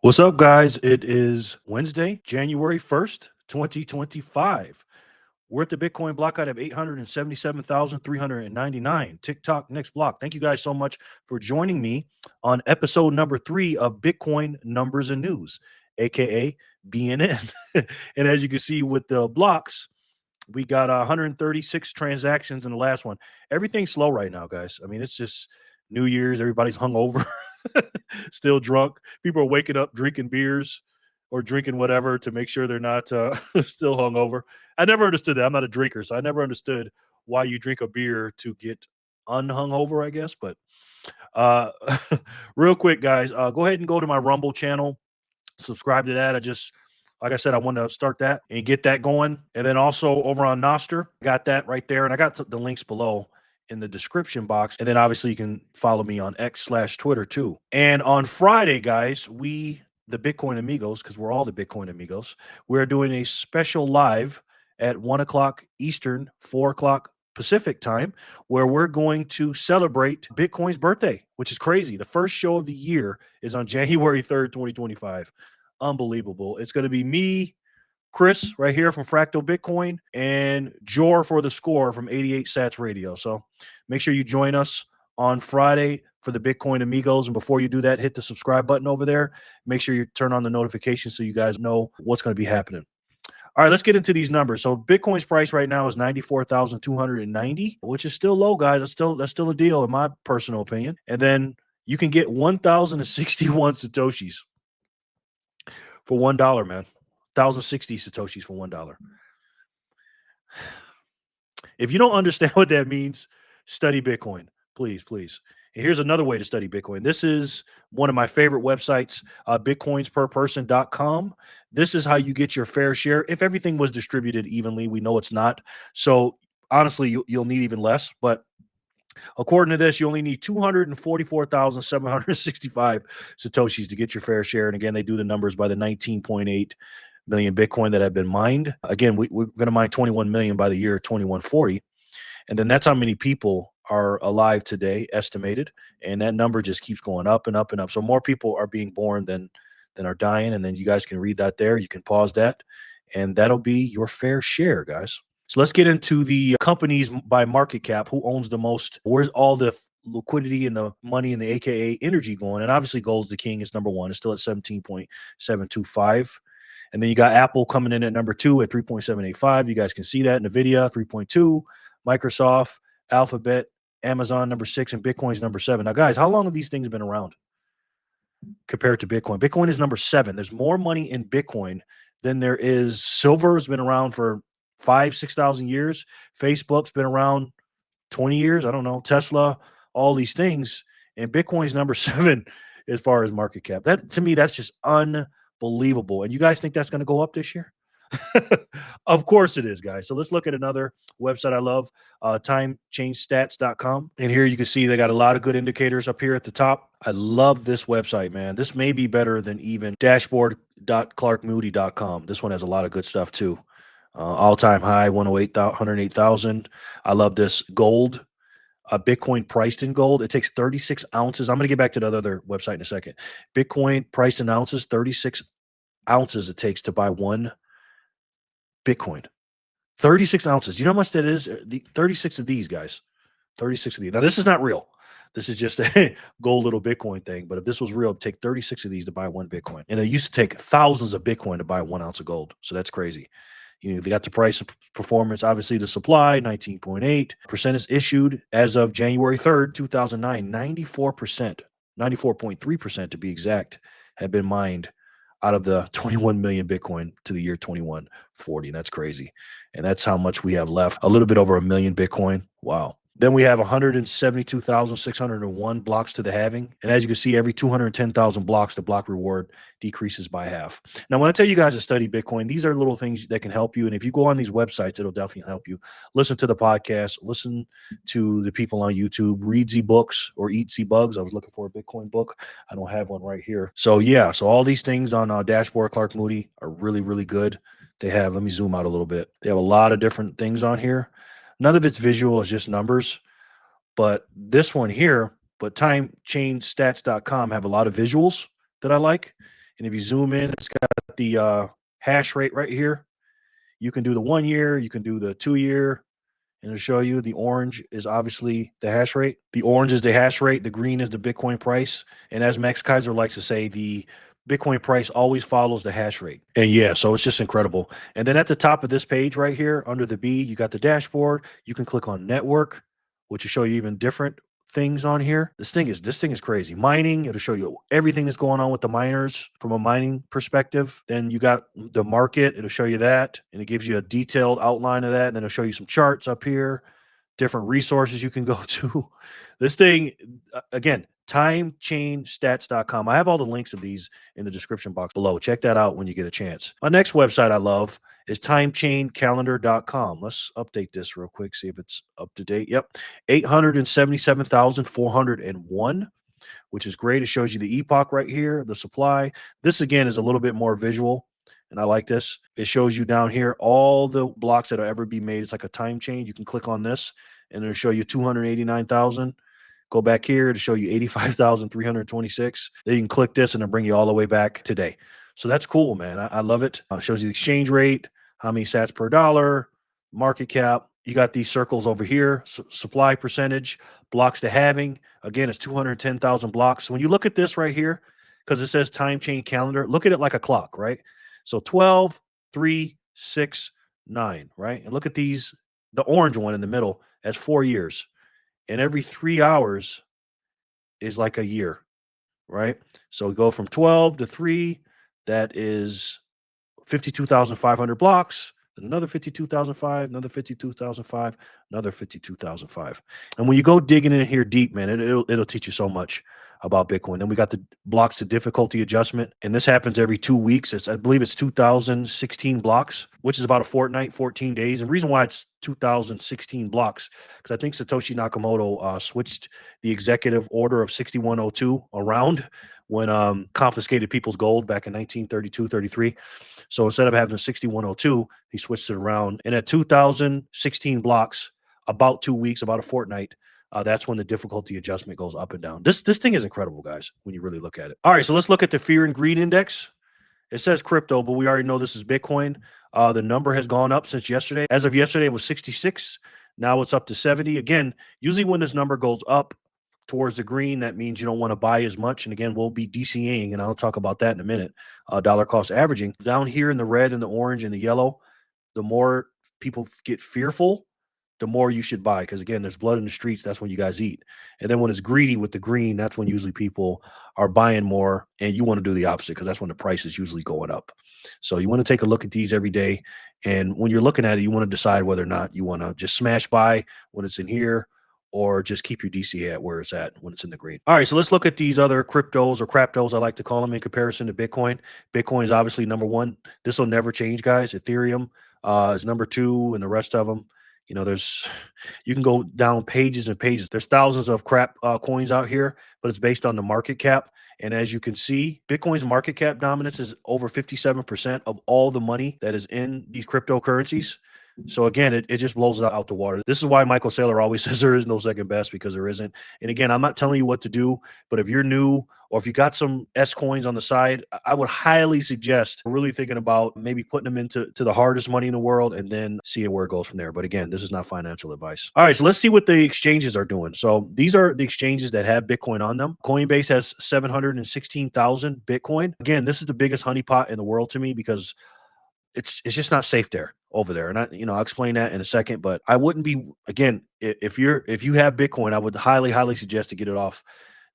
What's up, guys? It is Wednesday, January 1st, 2025. We're at the Bitcoin block height of 877,399. TikTok next block. Thank you guys so much for joining me on episode number 3 of Bitcoin Numbers and News, aka BNN. And as you can see with the blocks, we got 136 transactions in the last one. Everything's slow right now, guys. I mean, it's just New Year's. Everybody's hungover, still drunk. People are waking up drinking beers or drinking whatever to make sure they're not still hungover. I never understood that. I'm not a drinker, so I never understood why you drink a beer to get unhungover, I guess. But uh, real quick, guys, go ahead and go to my Rumble channel, subscribe to that. Like I said, I want to start that and get that going. And then also over on Noster, got that right there. And I got the links below in the description box. And then obviously you can follow me on X/Twitter too. And on Friday, guys, the Bitcoin Amigos, because we're all the Bitcoin Amigos, we're doing a special live at 1 o'clock Eastern, 4 o'clock Pacific time, where we're going to celebrate Bitcoin's birthday, which is crazy. The first show of the year is on January 3rd, 2025. Unbelievable. It's going to be me, Chris, right here from Fractal Bitcoin, and Jor for the score from 88 Sats Radio. So make sure you join us on Friday for the Bitcoin Amigos. And before you do that, hit the subscribe button over there. Make sure you turn on the notifications so you guys know what's going to be happening. All right, let's get into these numbers. So Bitcoin's price right now is 94,290, which is still low, guys. That's still a deal in my personal opinion. And then you can get 1,061 Satoshis for $1, man. 1,060 Satoshis for $1. If you don't understand what that means, study Bitcoin, please, please. And here's another way to study Bitcoin. This is one of my favorite websites, bitcoinsperperson.com. This is how you get your fair share. If everything was distributed evenly, we know it's not. So honestly, you'll need even less. But according to this, you only need 244,765 Satoshis to get your fair share. And again, they do the numbers by the 19.8 million Bitcoin that have been mined. Again, we're going to mine 21 million by the year 2140. And then that's how many people are alive today, estimated. And that number just keeps going up and up and up. So more people are being born than are dying. And then you guys can read that there. You can pause that. And that'll be your fair share, guys. So let's get into the companies by market cap. Who owns the most? Where's all the liquidity and the money and the AKA energy going? And obviously gold's the king. It's number one. It's still at 17.725. And then you got Apple coming in at number 2 at 3.785. You guys can see that. NVIDIA, 3.2. Microsoft, Alphabet, Amazon, number 6, and Bitcoin's number 7. Now, guys, how long have these things been around compared to Bitcoin? Bitcoin is number 7. There's more money in Bitcoin than there is silver. Has been around for 6,000 years. Facebook's been around 20 years. I don't know. Tesla, all these things. And Bitcoin's number 7 as far as market cap. That, to me, that's just unbelievable. And you guys think that's going to go up this year? Of course it is, guys. So let's look at another website I love, timechainstats.com. And here you can see they got a lot of good indicators up here at the top. I love this website, man. This may be better than even dashboard.clarkmoody.com. This one has a lot of good stuff too. All-time high, 108,000. I love this. Gold, Bitcoin priced in gold. It takes 36 ounces. I'm going to get back to the other website in a second. Bitcoin priced in ounces, 36 ounces it takes to buy one Bitcoin. 36 ounces. You know how much that is? 36 of these, guys. 36 of these. Now, this is not real. This is just a gold little Bitcoin thing. But if this was real, it'd take 36 of these to buy one Bitcoin. And it used to take thousands of Bitcoin to buy 1 ounce of gold. So that's crazy. You know, they got the price of performance. Obviously, the supply, 19.8%, is issued as of January 3rd, 2009. 94%, 94.3% to be exact, have been mined out of the 21 million Bitcoin to the year 2140. That's crazy. And that's how much we have left. A little bit over 1 million Bitcoin. Wow. Then we have 172,601 blocks to the halving. And as you can see, every 210,000 blocks, the block reward decreases by half. Now, when I tell you guys to study Bitcoin, these are little things that can help you. And if you go on these websites, it'll definitely help you. Listen to the podcast, listen to the people on YouTube, read Z books or eat Z bugs. I was looking for a Bitcoin book. I don't have one right here. So yeah, so all these things on Dashboard Clark Moody are really, really good. They have, let me zoom out a little bit. They have a lot of different things on here. None of it's visual, it's just numbers. But this one here, but timechainstats.com have a lot of visuals that I like. And if you zoom in, it's got the hash rate right here. You can do the 1 year, you can do the 2 year, and it'll show you the orange is obviously the hash rate. The orange is the hash rate. The green is the Bitcoin price. And as Max Kaiser likes to say, the Bitcoin price always follows the hash rate. And yeah, so it's just incredible. And then at the top of this page right here, under the B, you got the dashboard. You can click on network, which will show you even different things on here. This thing is crazy. Mining, it'll show you everything that's going on with the miners from a mining perspective. Then you got the market, it'll show you that, and it gives you a detailed outline of that. And then it'll show you some charts up here, different resources you can go to. This thing, again, timechainstats.com. I have all the links of these in the description box below. Check that out when you get a chance. My next website I love is timechaincalendar.com. Let's update this real quick, see if it's up to date. Yep. 877,401, which is great. It shows you the epoch right here, the supply. This again is a little bit more visual, and I like this. It shows you down here all the blocks that'll ever be made. It's like a time chain. You can click on this, and it'll show you 289,000. Go back here to show you 85,326. Then you can click this, and it'll bring you all the way back today. So that's cool, man. I love it. It shows you the exchange rate, how many sats per dollar, market cap. You got these circles over here, supply percentage, blocks to halving. Again, it's 210,000 blocks. So when you look at this right here, because it says time chain calendar, look at it like a clock, right? So 12, 3, 6, 9, right? And look at these, the orange one in the middle, that's 4 years. And every 3 hours is like a year, right? So we go from 12 to 3, that is 52,500 blocks, then another 52,005, another 52,005, another 52,005. And when you go digging in here deep, man, it'll teach you so much about Bitcoin. Then we got the blocks to difficulty adjustment, and this happens every 2 weeks. I believe it's 2016 blocks, which is about a fortnight, 14 days. And the reason why it's 2016 blocks, because I think Satoshi Nakamoto switched the executive order of 6102 around when confiscated people's gold back in 1932, 33. So instead of having a 6102, he switched it around. And at 2016 blocks, about 2 weeks, about a fortnight, that's when the difficulty adjustment goes up and down. This thing is incredible, guys, when you really look at it. All right, so let's look at the fear and greed index. It says crypto, but we already know this is Bitcoin. The number has gone up since yesterday. As of yesterday, it was 66. Now it's up to 70. Again, usually when this number goes up towards the green, that means you don't want to buy as much. And again, we'll be DCAing, and I'll talk about that in a minute. Dollar cost averaging. Down here in the red and the orange and the yellow, the more people get fearful, the more you should buy, because again, there's blood in the streets. That's when you guys eat. And then when it's greedy with the green, that's when usually people are buying more, and you want to do the opposite, because that's when the price is usually going up. So you want to take a look at these every day, and when you're looking at it, you want to decide whether or not you want to just smash buy when it's in here, or just keep your DCA at where it's at when it's in the green. All right, so let's look at these other cryptos, or craptos, I like to call them, in comparison to Bitcoin. Bitcoin is obviously number one. This will never change, guys. Ethereum is number two, and the rest of them, you can go down pages and pages. There's thousands of crap coins out here, but it's based on the market cap. And as you can see, Bitcoin's market cap dominance is over 57% of all the money that is in these cryptocurrencies. So again, it just blows it out the water. This is why Michael Saylor always says there is no second best, because there isn't. And again, I'm not telling you what to do, but if you're new, or if you got some S coins on the side, I would highly suggest really thinking about maybe putting them into the hardest money in the world, and then seeing where it goes from there. But again, this is not financial advice. All right, so let's see what the exchanges are doing. So these are the exchanges that have Bitcoin on them. Coinbase has 716,000 Bitcoin. Again, this is the biggest honeypot in the world to me, because it's just not safe over there. And I'll explain that in a second, but I wouldn't be, again, if you have Bitcoin, I would highly suggest to get it off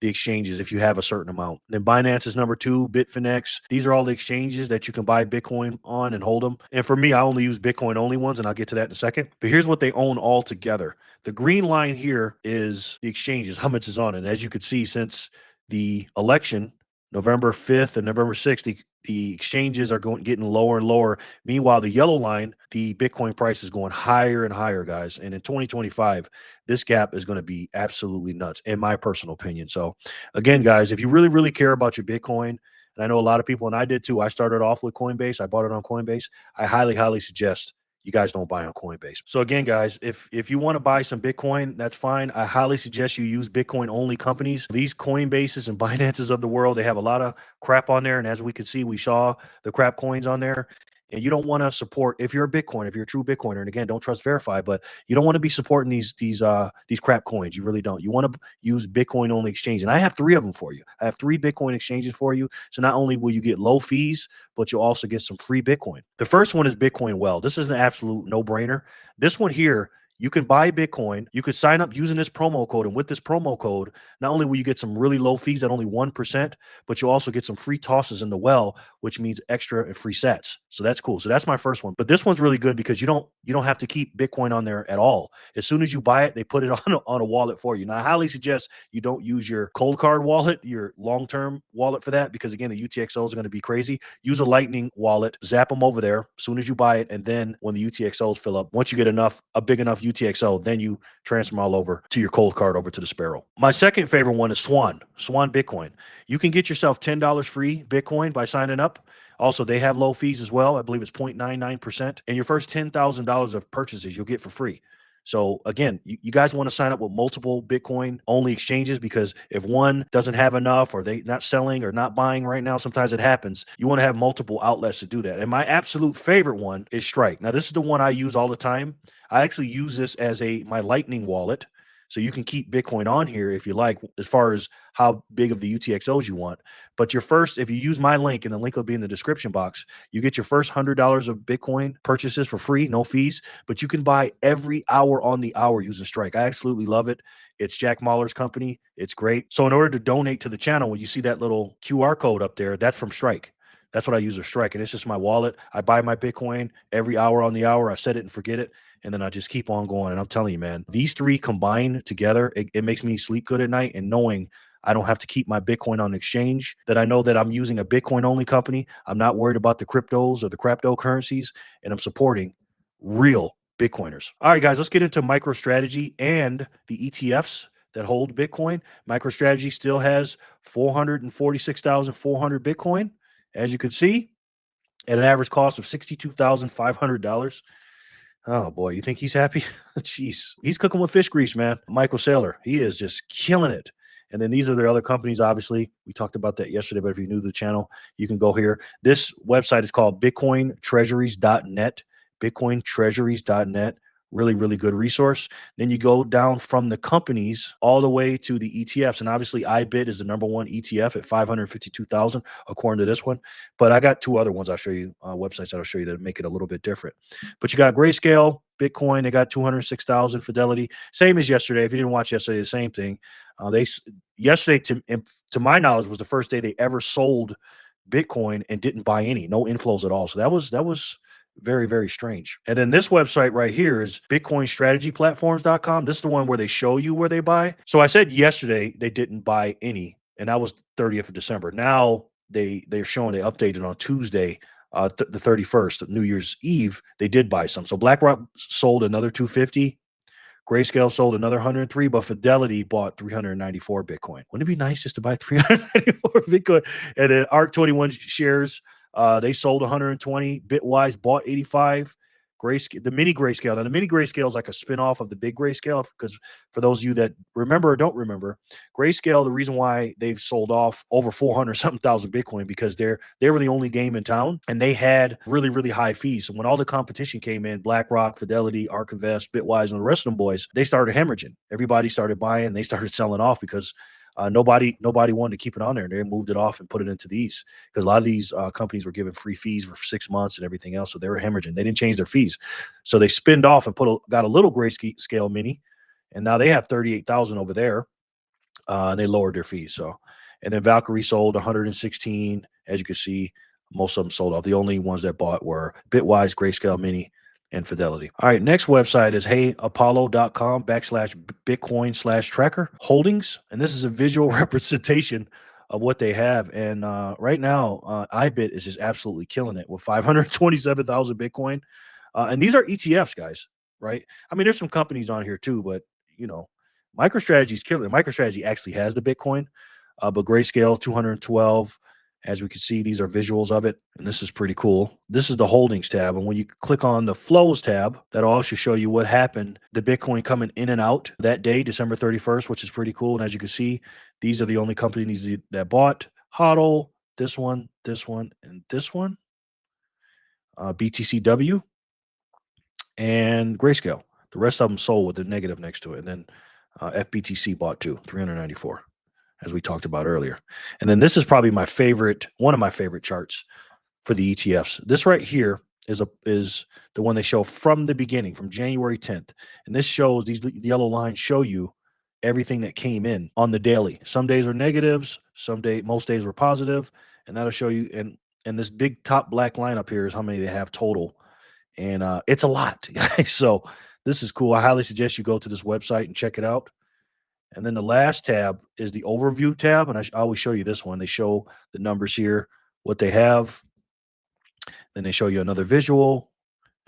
the exchanges if you have a certain amount. Then Binance is number two, Bitfinex. These are all the exchanges that you can buy Bitcoin on and hold them. And for me, I only use Bitcoin only ones, and I'll get to that in a second. But here's what they own all together. The green line here is the exchanges, how much is on it. And as you can see, since the election, November 5th and November 6th, the exchanges are getting lower and lower. Meanwhile, the yellow line, the Bitcoin price is going higher and higher, guys. And in 2025, this gap is going to be absolutely nuts, in my personal opinion. So again, guys, if you really care about your Bitcoin, and I know a lot of people, and I did too, I started off with Coinbase. I bought it on Coinbase. I highly suggest you guys don't buy on Coinbase. So again, guys, if you want to buy some Bitcoin, that's fine. I highly suggest you use Bitcoin only companies. These Coinbases and Binances of the world, they have a lot of crap on there. And as we can see, we saw the crap coins on there. And you don't want to support, if you're a Bitcoin, if you're a true Bitcoiner, and again, don't trust verify, but you don't want to be supporting these crap coins. You really don't. You want to use Bitcoin only exchange. And I have 3 of them for you. I have 3 Bitcoin exchanges for you. So not only will you get low fees, but you'll also get some free Bitcoin. The first one is Bitcoin Well. This is an absolute no-brainer. This one here, you can buy Bitcoin. You could sign up using this promo code. And with this promo code, not only will you get some really low fees at only 1%, but you'll also get some free tosses in the well, which means extra and free sats. So that's cool. So that's my first one. But this one's really good because you don't have to keep Bitcoin on there at all. As soon as you buy it, they put it on a wallet for you. Now, I highly suggest you don't use your cold card wallet, your long-term wallet for that, because again, the UTXOs are going to be crazy. Use a Lightning wallet, zap them over there as soon as you buy it. And then when the UTXOs fill up, once you get a big enough UTXO, then you transfer them all over to your cold card over to the Sparrow. My second favorite one is Swan Bitcoin. You can get yourself $10 free Bitcoin by signing up. Also, they have low fees as well. I believe it's 0.99%. And your first $10,000 of purchases you'll get for free. So again, you guys want to sign up with multiple Bitcoin only exchanges, because if one doesn't have enough, or they not selling or not buying right now, sometimes it happens. You want to have multiple outlets to do that. And my absolute favorite one is Strike. Now, this is the one I use all the time. I actually use this as my Lightning wallet. So you can keep Bitcoin on here if you like, as far as how big of the UTXOs you want. But if you use my link, and the link will be in the description box, you get your first $100 of Bitcoin purchases for free, no fees. But you can buy every hour on the hour using Strike. I absolutely love it. It's Jack Mahler's company. It's great. So in order to donate to the channel, when you see that little QR code up there, that's from Strike. That's what I use, a Strike. And it's just my wallet. I buy my Bitcoin every hour on the hour. I set it and forget it. And then I just keep on going. And I'm telling you, man, these 3 combined together, it makes me sleep good at night. And knowing I don't have to keep my Bitcoin on exchange, that I know that I'm using a Bitcoin only company. I'm not worried about the cryptos or the cryptocurrencies, and I'm supporting real Bitcoiners. All right, guys, let's get into MicroStrategy and the ETFs that hold Bitcoin. MicroStrategy still has 446,400 Bitcoin, as you can see, at an average cost of $62,500. Oh boy, you think he's happy? Jeez, he's cooking with fish grease, man. Michael Saylor, he is just killing it. And then these are their other companies. Obviously, we talked about that yesterday, but if you're new to the channel, you can go here. This website is called bitcointreasuries.net. Bitcointreasuries.net. Really, really good resource. Then you go down from the companies all the way to the ETFs. And obviously, IBIT is the #1 ETF at 552,000, according to this one. But I got 2 other ones I'll show you, websites that I'll show you that make it a little bit different. But you got Grayscale, Bitcoin, they got 206,000. Fidelity, same as yesterday. If you didn't watch yesterday, the same thing. Yesterday, to my knowledge, was the first day they ever sold Bitcoin and didn't buy any, no inflows at all. So that was very, very strange. And then this website right here is bitcoinstrategyplatforms.com. This is the one where they show you where they buy. So I said yesterday they didn't buy any, and that was 30th of December. Now they're showing they updated on Tuesday, the 31st, New Year's Eve. They did buy some. So BlackRock sold another 250. Grayscale sold another 103, but Fidelity bought 394 Bitcoin. Wouldn't it be nice just to buy 394 Bitcoin? And then ARC21 shares, they sold 120. Bitwise bought 85. The mini Grayscale. Now, the mini Grayscale is like a spinoff of the big Grayscale, because for those of you that remember or don't remember, Grayscale, the reason why they've sold off over 400 something thousand Bitcoin, because they were the only game in town, and they had really, really high fees. So when all the competition came in, BlackRock, Fidelity, ARK Invest, Bitwise, and the rest of them boys, they started hemorrhaging. Everybody started buying. They started selling off because nobody wanted to keep it on there. They moved it off and put it into these, because a lot of these companies were giving free fees for 6 months and everything else. So they were hemorrhaging. They didn't change their fees. So they spinned off and got a little Grayscale mini, and now they have 38,000 over there, and they lowered their fees. So, and then Valkyrie sold 116. As you can see, most of them sold off. The only ones that bought were Bitwise, Grayscale mini, and Fidelity. All right, next website is heyapollo.com/Bitcoin/tracker holdings. And this is a visual representation of what they have. And right now, IBIT is just absolutely killing it with 527,000 Bitcoin. And these are ETFs, guys, right? I mean, there's some companies on here too, but MicroStrategy is killing it. MicroStrategy actually has the Bitcoin, but Grayscale 212, As we can see, these are visuals of it, and this is pretty cool. This is the holdings tab, and when you click on the flows tab, that'll also show you what happened, the Bitcoin coming in and out that day, December 31st, which is pretty cool. And as you can see, these are the only companies that bought: HODL, this one, and this one, BTCW, and Grayscale. The rest of them sold with a negative next to it. And then FBTC bought too, 394, as we talked about earlier. And then this is probably one of my favorite charts for the ETFs. This right here is the one they show from the beginning, from January 10th. And this shows, the yellow lines show you everything that came in on the daily. Some days are negatives, most days were positive, and that'll show you. And this big top black line up here is how many they have total. And it's a lot, guys. So this is cool. I highly suggest you go to this website and check it out. And then the last tab is the overview tab, and I always show you this one. They show the numbers here, what they have. Then they show you another visual.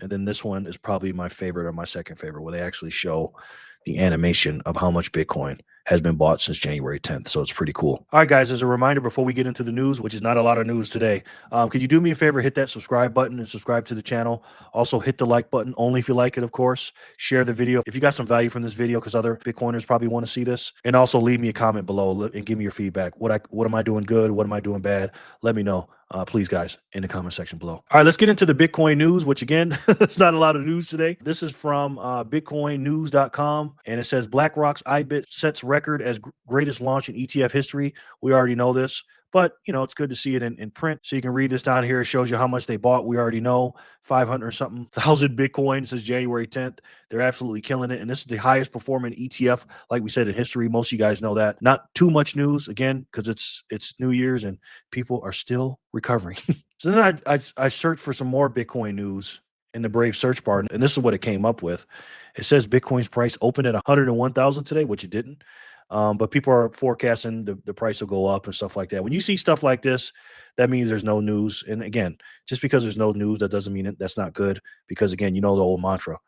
And then this one is probably my favorite, or my second favorite, where they actually show the animation of how much Bitcoin has been bought since January 10th. So it's pretty cool. All right, guys, as a reminder, before we get into the news, which is not a lot of news today, could you do me a favor, hit that subscribe button and subscribe to the channel. Also hit the like button, only if you like it, of course. Share the video if you got some value from this video, because other Bitcoiners probably want to see this. And also leave me a comment below and give me your feedback. What am I doing good? What am I doing bad? Let me know. Please, guys, in the comment section below. All right, let's get into the Bitcoin news, which again, it's not a lot of news today. This is from bitcoinnews.com, and it says BlackRock's IBIT sets record as greatest launch in ETF history. We already know this, but it's good to see it in print. So you can read this down here. It shows you how much they bought. We already know 500 something thousand Bitcoin since January 10th. They're absolutely killing it. And this is the highest performing ETF, like we said, in history. Most of you guys know that. Not too much news, again, because it's New Year's and people are still recovering. So then I searched for some more Bitcoin news in the Brave search bar, and this is what it came up with. It says Bitcoin's price opened at 101,000 today, which it didn't. But people are forecasting the price will go up and stuff like that. When you see stuff like this, that means there's no news. And again, just because there's no news, that doesn't mean that's not good. Because again, the old mantra,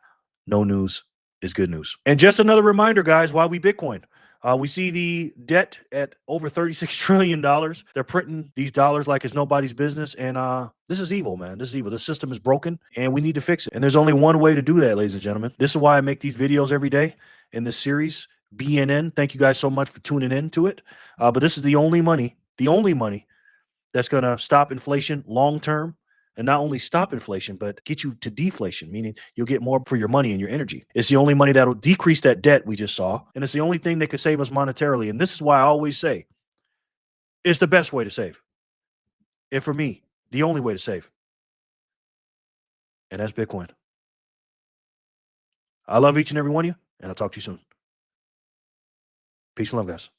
no news is good news. And just another reminder, guys, why we Bitcoin. We see the debt at over $36 trillion. They're printing these dollars like it's nobody's business. And this is evil, man. This is evil. The system is broken and we need to fix it. And there's only one way to do that, ladies and gentlemen. This is why I make these videos every day in this series, BNN. Thank you guys so much for tuning in to it. But this is the only money that's going to stop inflation long term. And not only stop inflation, but get you to deflation, meaning you'll get more for your money and your energy. It's the only money that will decrease that debt we just saw. And it's the only thing that could save us monetarily. And this is why I always say it's the best way to save. And for me, the only way to save. And that's Bitcoin. I love each and every one of you, and I'll talk to you soon. Peace and love, guys.